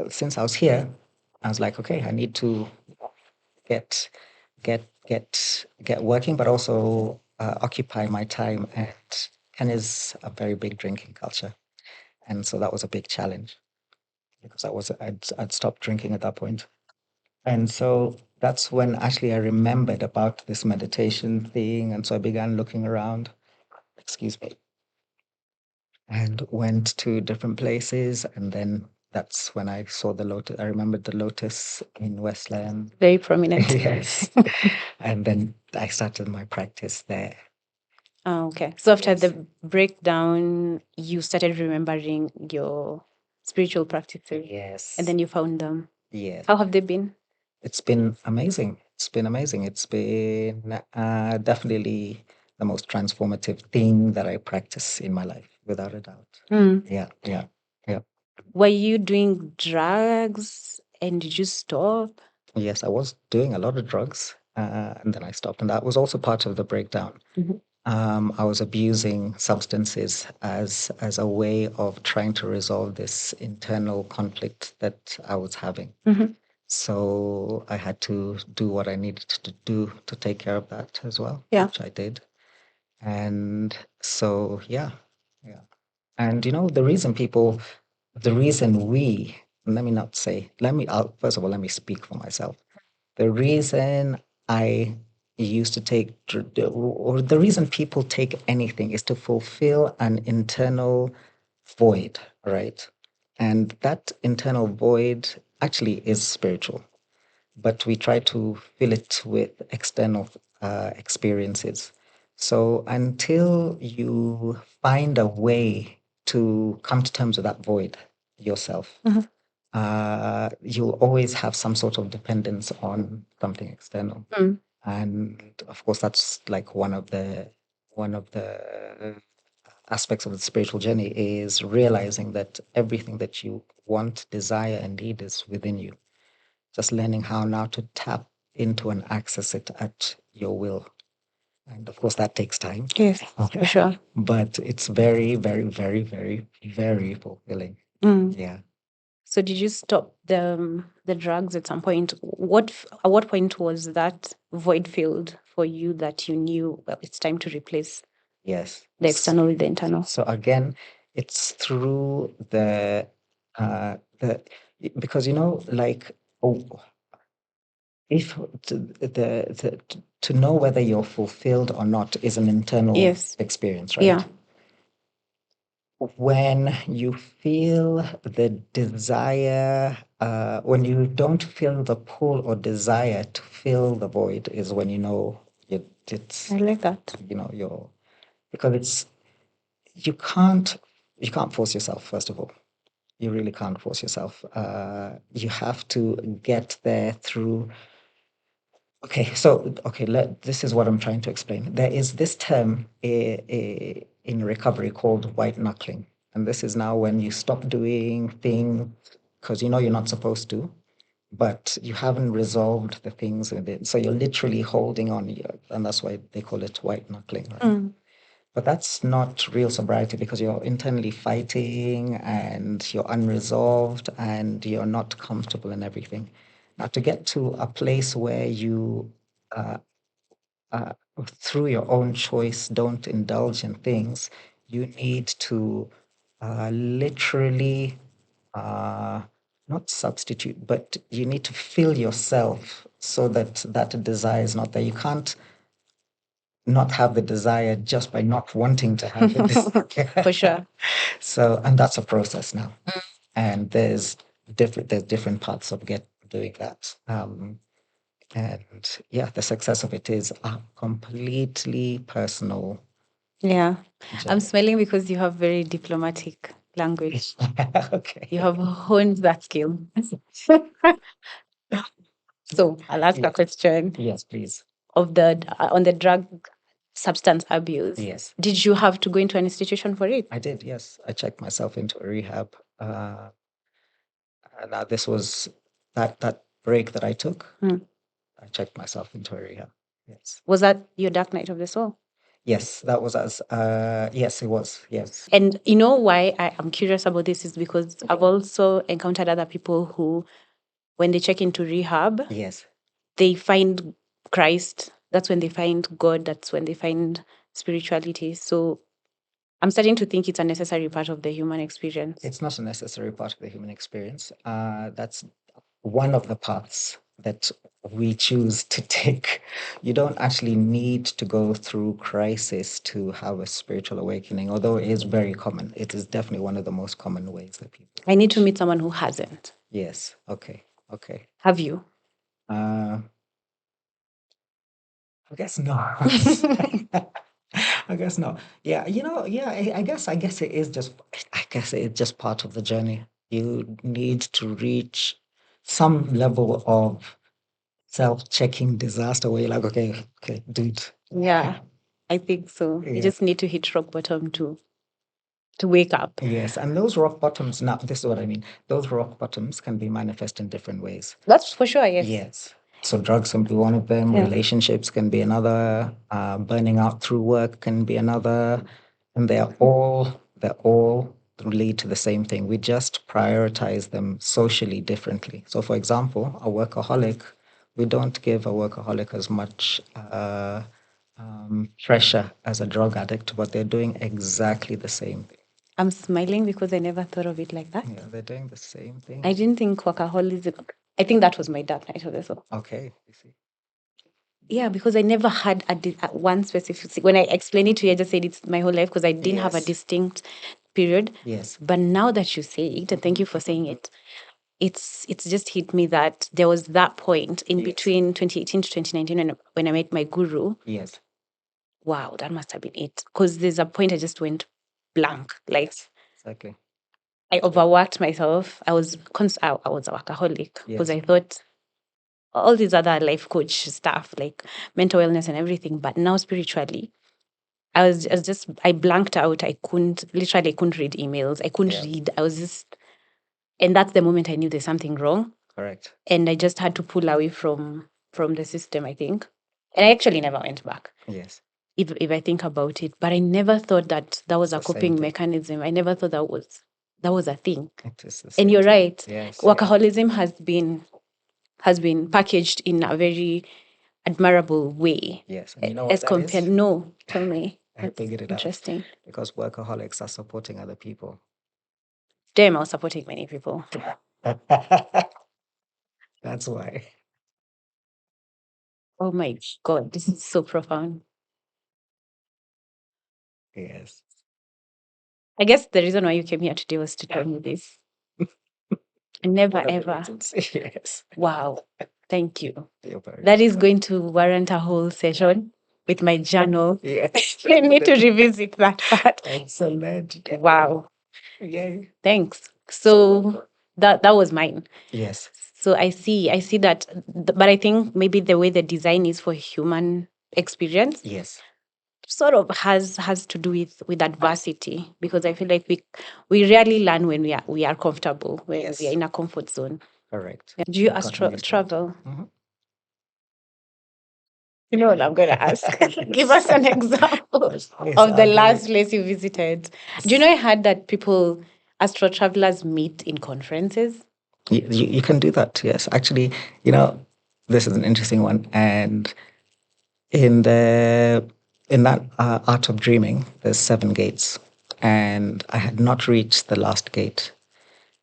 since I was here, I was like, okay, I need to get get working, but also occupy my time. And is a very big drinking culture, and so that was a big challenge because I'd stopped drinking at that point. And so that's when actually I remembered about this meditation thing, and so I began looking around. Excuse me. And went to different places. And then that's when I saw the lotus. I remembered the lotus in Westland. Very prominent. Yes. And then I started my practice there. Oh, okay. So after the breakdown, you started remembering your spiritual practices. Yes. And then you found them. Yes. How have they been? It's been amazing. It's been amazing. It's been definitely the most transformative thing that I practice in my life, without a doubt. Yeah, yeah, yeah. Were you doing drugs and did you stop? Yes, I was doing a lot of drugs, and then I stopped, and that was also part of the breakdown. I was abusing substances as a way of trying to resolve this internal conflict that I was having. So I had to do what I needed to do to take care of that as well, which I did. And so, yeah. And the reason let me not say, first of all, let me speak for myself. The reason I used to take, or the reason people take anything is to fulfill an internal void, right? And that internal void actually is spiritual, but we try to fill it with external experiences. So until you find a way to come to terms with that void yourself, you'll always have some sort of dependence on something external. And of course, that's like one of the aspects of the spiritual journey is realizing that everything that you want, desire, and need is within you. Just learning how now to tap into and access it at your will. And of course, that takes time. Yes, for sure. But it's very, very, very, very, very fulfilling. Yeah. So did you stop the drugs at some point? At what point was that void filled for you that you knew, well, it's time to replace Yes. the external with the internal? So again, it's through the because like if to know whether you're fulfilled or not is an internal experience, right? Yeah. When you feel the desire, when you don't feel the pull or desire to fill the void, is when you know it's. I like that. Because you can't force yourself. First of all, you really can't force yourself. You have to get there through. This is what I'm trying to explain. There is this term in recovery called white knuckling. And this is now when you stop doing things because you know you're not supposed to, but you haven't resolved the things with it. So you're literally holding on, and that's why they call it white knuckling, right? But that's not real sobriety because you're internally fighting and you're unresolved and you're not comfortable in everything. Now, to get to a place where you, through your own choice, don't indulge in things, you need to literally not substitute, but you need to fill yourself so that that desire is not there. You can't not have the desire just by not wanting to have it. For sure. So, and that's a process now. And there's different parts of doing that. And yeah, the success of it is a completely personal Yeah. I'm journey. smiling because you have very diplomatic language. Okay. You have honed that skill. So I'll ask a Yes. question Yes, please. of the on the drug substance abuse. Yes, Did you have to go into an institution for it? I did. Yes, I checked myself into a rehab. And this was that break that I took. Hmm. I checked myself into a rehab. Yes. Was that your dark night of the soul? Yes, that was as. Yes, it was. Yes. And you know why I am curious about this is because I've also encountered other people who, when they check into rehab, Yes. they find Christ. That's when they find God. That's when they find spirituality. So I'm starting to think it's a necessary part of the human experience. It's not a necessary part of the human experience. That's one of the paths that we choose to take. You don't actually need to go through crisis to have a spiritual awakening, although it is very common. It is definitely one of the most common ways that people. I need to meet someone who hasn't. Yes. Okay. Okay. Have you? Uh, I guess not. I guess not. Yeah, yeah, I guess it is just I guess it's just part of the journey. You need to reach some level of self-checking disaster where you're like, okay, dude. Yeah, I think so. You Yeah. just need to hit rock bottom to wake up. Yes, and those rock bottoms, now this is what I mean. Those rock bottoms can be manifest in different ways. That's for sure, yes. Yes. So drugs can be one of them. Yeah. Relationships can be another. Burning out through work can be another, and they're all lead to the same thing. We just prioritize them socially differently. So, for example, a workaholic, we don't give a workaholic as much pressure as a drug addict, but they're doing exactly the same thing. I'm smiling because I never thought of it like that. Yeah, they're doing the same thing. I didn't think workaholism. I think that was my dark night of the soul. Okay, you see. Yeah, because I never had one specific. When I explained it to you, I just said it's my whole life because I didn't have a Yes. distinct period. Yes. But now that you say it, and thank you for saying it, it's just hit me that there was that point in Yes. between 2018 to 2019 when I met my guru. Yes. Wow, that must have been it. Because there's a point I just went blank. Like Exactly. I overworked myself. I was I was a workaholic because Yes. I thought all these other life coach stuff like mental wellness and everything. But now spiritually, I blanked out. I couldn't read emails. I couldn't Yeah. read. I was just, and that's the moment I knew there's something wrong. Correct. And I just had to pull away from the system, I think. And I actually never went back. Yes. If I think about it, but I never thought that was a It's the same coping thing. mechanism. I never thought that was a thing. It is the And same you're thing. right. Yes. Workaholism has been packaged in a very admirable way. Yes. And you know what As that compared, is? no, tell me. I figured it out. Interesting. Because workaholics are supporting other people. Damn, I was supporting many people. That's why. Oh my God, this is so profound. Yes. I guess the reason why you came here today was to tell me this. Never One of the ever. reasons. Yes. Wow. Thank you. You're very That is going to warrant a whole session with my journal. Yes. I need to revisit that part. Excellent. Wow. Yay. Thanks. So that was mine. Yes. So I see that, but I think maybe the way the design is for human experience Yes. sort of has to do with adversity, because I feel like we rarely learn when we are comfortable, when Yes. we are in a comfort zone. Correct. Do you Gotten astral used to it. travel? Mhm. You know what I'm going to ask? Give us an example Yes, of the I'm last very- place you visited. Do you know I heard that astral travelers meet in conferences? You can do that, yes. Actually, this is an interesting one. And in that art of dreaming, there's 7 gates. And I had not reached the last gate.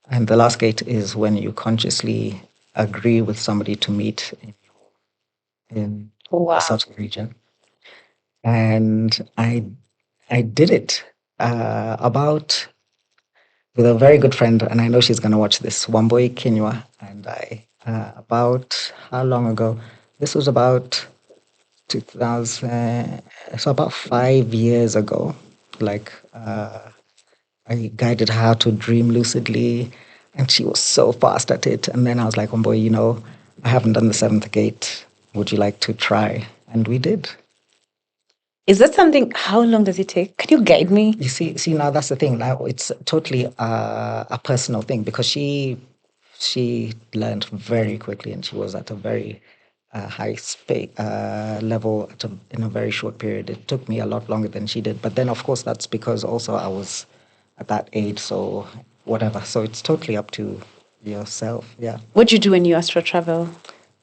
And the last gate is when you consciously agree with somebody to meet in Wow. a certain region. And I did it about with a very good friend, and I know she's going to watch this, Wamboi Kinywa. And about how long ago? This was about 2000, so about 5 years ago. Like, I guided her how to dream lucidly, and she was so fast at it. And then I was like, oh boy, I haven't done the seventh gate. Would you like to try? And we did. Is that something? How long does it take? Can you guide me? You see, now that's the thing. Now it's totally a personal thing because she learned very quickly, and she was at a very high level in a very short period. It took me a lot longer than she did, but then of course that's because also I was at that age, so whatever. So it's totally up to yourself. Yeah. What do you do when you astral travel?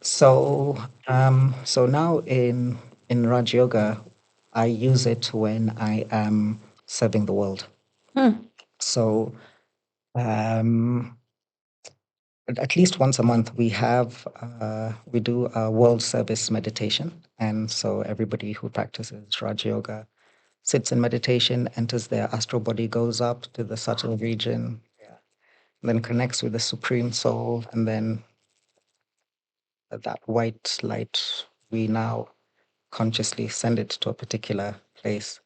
So now in Raj Yoga, I use it when I am serving the world. So um, at least once a month we do a world service meditation, and so everybody who practices Raj Yoga sits in meditation, enters their astral body, goes up to the subtle region, then connects with the supreme soul, and then that white light we now consciously send it to a particular place.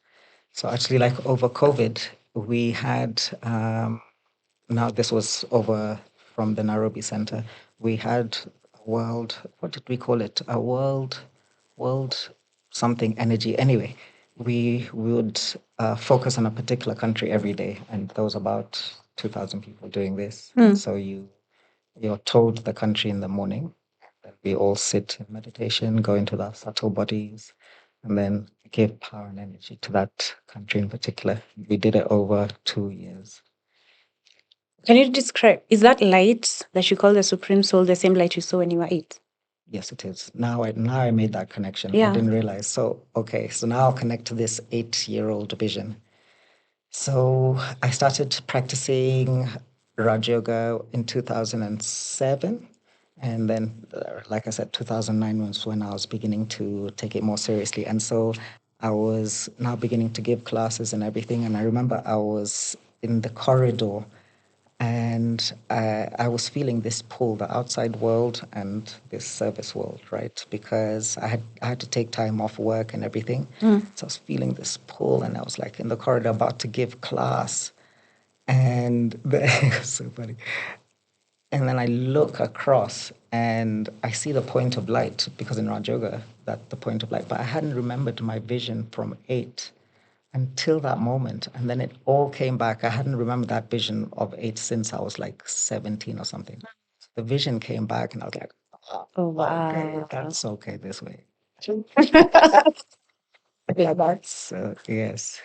So actually, like over COVID, we had now this was over from the Nairobi Center. We had a world. What did we call it? A world something energy. Anyway, we would focus on a particular country every day, and there was about 2,000 people doing this. So you're told the country in the morning, then we all sit in meditation, go into our subtle bodies, and then give power and energy to that country in particular. We did it over 2 years. Can you describe, is that light that you call the Supreme Soul the same light you saw when you were 8? Yes, it is. Now I made that connection. Yeah. I didn't realize. So now I'll connect to this 8-year-old vision. So I started practicing Raj Yoga in 2007. And then, like I said, 2009 was when I was beginning to take it more seriously. And so I was now beginning to give classes and everything. And I remember I was in the corridor, and I was feeling this pull, the outside world and this service world, right? Because I had to take time off work and everything. So I was feeling this pull, and I was like in the corridor about to give class, and it was so funny. And then I look across and I see the point of light, because in Raj Yoga, that's the point of light. But I hadn't remembered my vision from 8 until that moment. And then it all came back. I hadn't remembered that vision of 8 since I was like 17 or something. The vision came back, and I was like, Oh, wow. okay, that's okay this way. Like that. So, yes.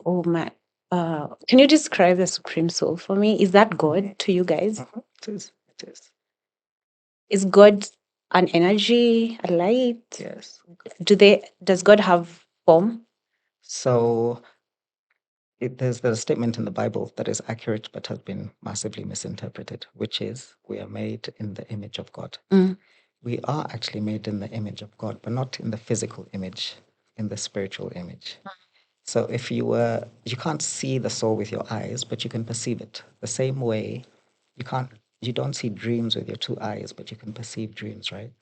Oh, man. Can you describe the Supreme Soul for me? Is that God to you guys? It is. It is. Is God an energy, a light? Yes. Does God have form? So there's a statement in the Bible that is accurate but has been massively misinterpreted, which is we are made in the image of God. We are actually made in the image of God, but not in the physical image, in the spiritual image. So if you can't see the soul with your eyes, but you can perceive it. The same way you don't see dreams with your 2 eyes, but you can perceive dreams, right?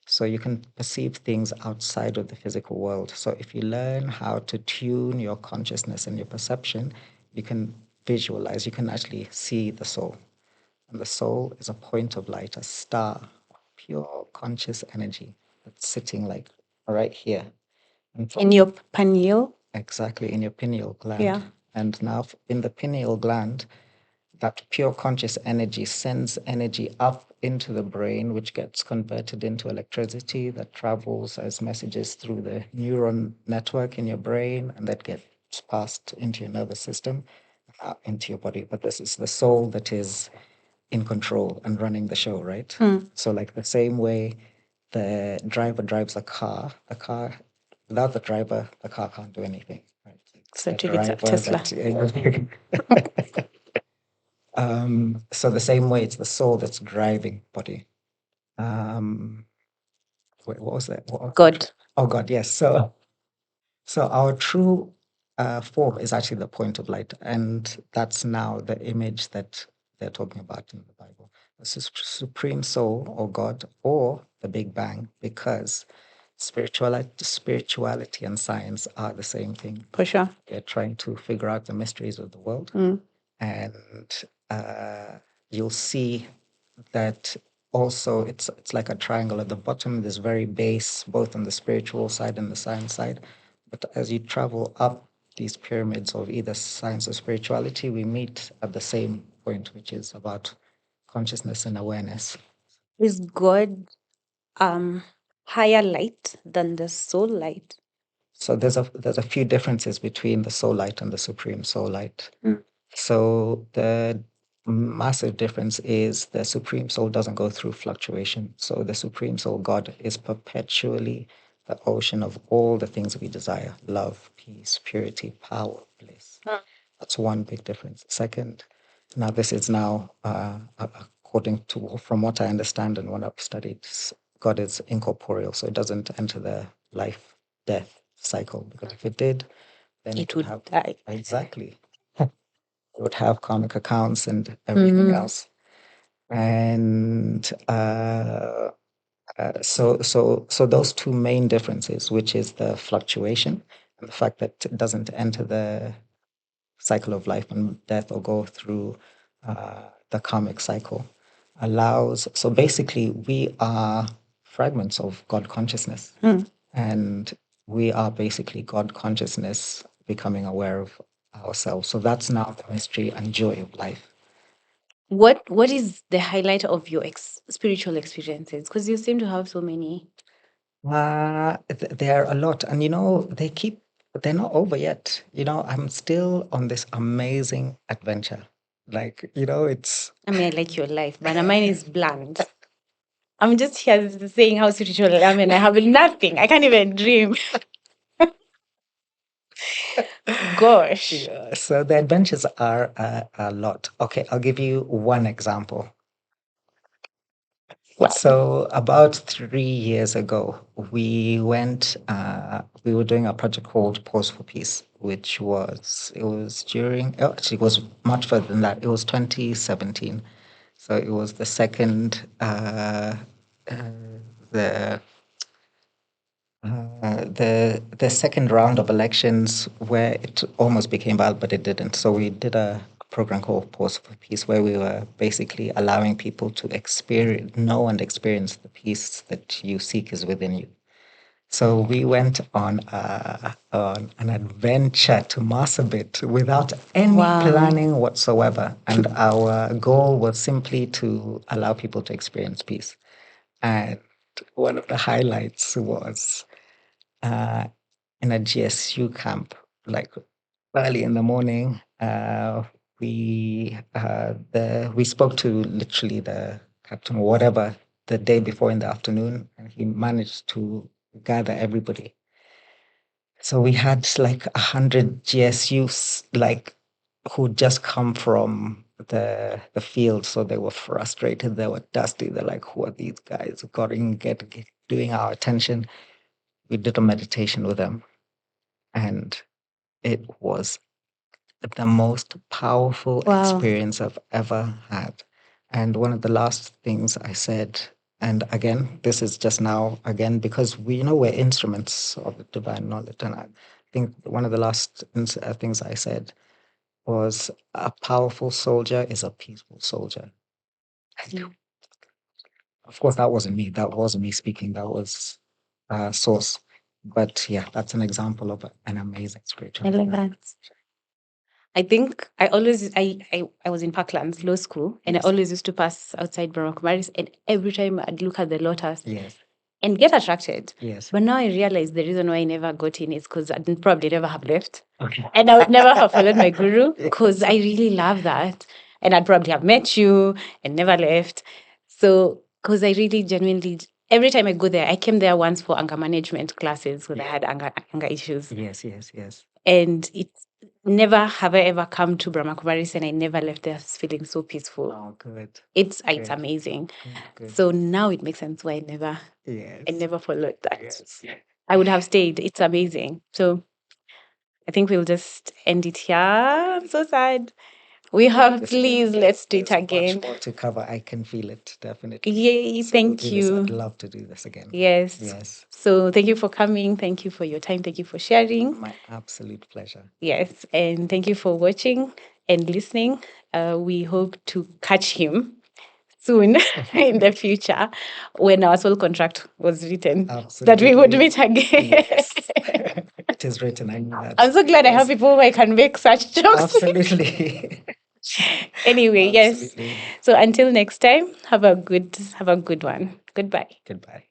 So you can perceive things outside of the physical world. So if you learn how to tune your consciousness and your perception, you can visualize, you can actually see the soul. And the soul is a point of light, a star, pure conscious energy that's sitting like right here. And In your pineal? exactly, in your pineal gland. Yeah. And now in the pineal gland, that pure conscious energy sends energy up into the brain, which gets converted into electricity that travels as messages through the neuron network in your brain, and that gets passed into your nervous system, into your body. But this is the soul that is in control and running the show, right? So, like the same way the driver drives a car, without the driver, the car can't do anything. Right? Except if it's a Tesla. So the same way, it's the soul that's driving body. Wait, what was that? God. Oh, God, yes. So our true form is actually the point of light, and that's now the image that they're talking about in the Bible. The supreme soul, or God, or the Big Bang, because spirituality and science are the same thing. For sure. They're trying to figure out the mysteries of the world. And you'll see that also it's like a triangle. At the bottom, there's very base, both on the spiritual side and the science side. But as you travel up these pyramids of either science or spirituality, we meet at the same point, which is about consciousness and awareness. Is God higher light than the soul light? So there's a few differences between the soul light and the supreme soul light. So the massive difference is the supreme soul doesn't go through fluctuation. So the supreme soul, God, is perpetually the ocean of all the things we desire: love, peace, purity, power, bliss. That's one big difference. Second, now this is now according to, from what I understand and what I've studied, God is incorporeal, so it doesn't enter the life death cycle, because if it did, then It would have die. Exactly. It would have karmic accounts and everything else. And so those two main differences, which is the fluctuation and the fact that it doesn't enter the cycle of life and death or go through the karmic cycle, allows. So basically, we are fragments of God consciousness, and we are basically God consciousness becoming aware of ourselves. So that's now the mystery and joy of life. What is the highlight of your spiritual experiences? Because you seem to have so many. There are a lot, and they're not over yet. I'm still on this amazing adventure. It's. I mean, I like your life, but mine is bland. I'm just here saying how spiritual I am, and I have nothing. I can't even dream. Gosh. Yeah, so the adventures are a lot. Okay, I'll give you one example. So about 3 years ago, we were doing a project called Pause for Peace, it was actually it was much further than that. It was 2017. So it was the second, the the second round of elections, where it almost became bad, but it didn't. So we did a program called Pause for Peace, where we were basically allowing people to know and experience the peace that you seek is within you. So we went on an adventure to Marsabit without any planning whatsoever. And our goal was simply to allow people to experience peace. And one of the highlights was in a GSU camp, like early in the morning. We spoke to literally the captain or whatever the day before in the afternoon, and he managed to gather everybody. So we had like 100 GSUs, like, who just come from the field, so they were frustrated, they were dusty. They're like, "Who are these guys who got in, get doing our attention?" We did a meditation with them, and it was the most powerful experience I've ever had. And one of the last things I said, and again, this is just now, again, because we're instruments of the divine knowledge. And I think one of the last things I said was, a powerful soldier is a peaceful soldier. Of course, that wasn't me. That wasn't me speaking. That was Source. But yeah, that's an example of an amazing spiritual. I love that. I think I was in Parklands Law School, and I always used to pass outside Brahma Kumaris, and every time I'd look at the lotus and get attracted. Yes. But now I realize the reason why I never got in is because I'd probably never have left. Okay. And I would never have followed my guru, because I really love that. And I'd probably have met you and never left. So, because I really genuinely, every time I go there, I came there once for anger management classes because I had anger issues. Yes. And it's never have I ever come to Brahma Kumaris and I never left there feeling so peaceful. Oh, good. It's amazing. Good. So now it makes sense why I never followed that. Yes. I would have stayed. It's amazing. So I think we'll just end it here. I'm so sad. We have, please, let's do it There's again. much more to cover. I can feel it, definitely. Yay, So thank Kiris, you. I'd love to do this again. Yes. Yes. So thank you for coming. Thank you for your time. Thank you for sharing. My absolute pleasure. Yes. And thank you for watching and listening. We hope to catch him soon in the future when our soul contract was written. That we would meet again. Yes. It is written. I know that. I'm so glad I have people who I can make such jokes. Absolutely. Anyway, Absolutely. yes. So until next time, have a good one. Goodbye. Goodbye.